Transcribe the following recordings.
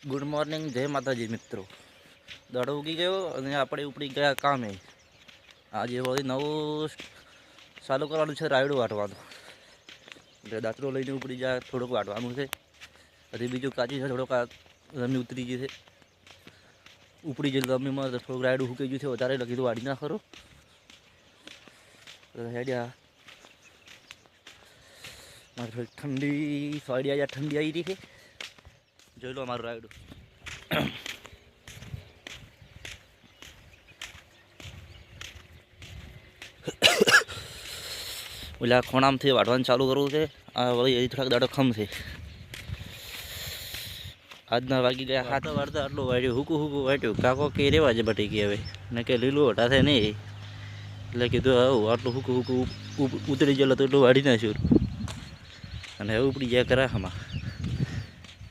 Good morning, જય માતાજી મિત્રો. દડો ઉગી ગયો અને આપણે ઉપડી ગયા કામે. આજે વળી નવું ચાલુ કરવાનું છે, રાયડું વાટવાનું. એટલે દાંતરો લઈને ઉપડી જાય, થોડુંક વાટવાનું છે. હજી બીજું કાચી છે, થોડોક રમી ઉતરી ગઈ છે. ઉપડી ગયેલી રમીમાં થોડુંક રાયડું સૂકાઈ ગયું છે, વધારે લખી તો વાડી ના ખરો હેડ્યા. મારે થોડી ઠંડી સાઈડ ઠંડી આવી રહી છે. જોઈ લો અમારું રાયડું. ઓલા ખોણામથી વાટવાનું ચાલુ કરવું છે. આ વળી હજી થોડાક દાડો ખમ છે. આજના વાગી ગયા હાથ વાળતા આટલું વાટ્યું, હુકું વાટ્યું. કાકો કે રેવા છે બટી કે હવે ને કે લીલું હટાશે નહીં. એટલે કીધું આવું આટલું હુકું ઉતરી ગયેલું તો એટલું વાળી નાખ્યું. અને હવે ઉપડી જાય કરાખમાં.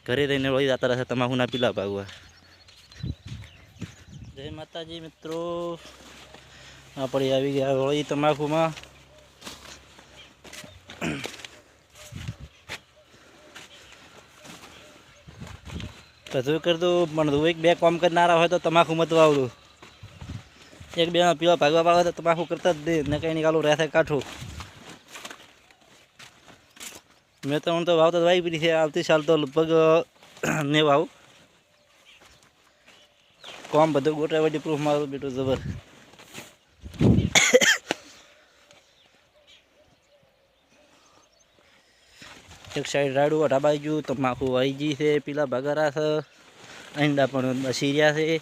ઘરે રહીને વળી જતા રહેશે તમાકુના પીલા ભાગવા. જય માતાજી મિત્રો. આપણે આવી ગયા વળી તમાકુમાં. બધું કરતું પણ એક બે કામ કરનારા હોય તો તમાકુ મત વાવડું. એક બે પીવા ભાગવા પાડવા તો તમાકુ કરતા જ દે ને કંઈ નીકાળું રહેશે કાઠું. મેં તો હું તો વાવતો વાવી પડી છે. આવતી સાલ તો લગભગ ને વાવું. કોમ બધું ગોટાવટી પ્રૂફ મારું બેટું જબર. એક સાઈડ રાડું ઢાબાઈ ગયું, તમાકુ વાઈ ગઈ છે, પીલા બગારા છે, અંડા પણ બસી રહ્યા છે.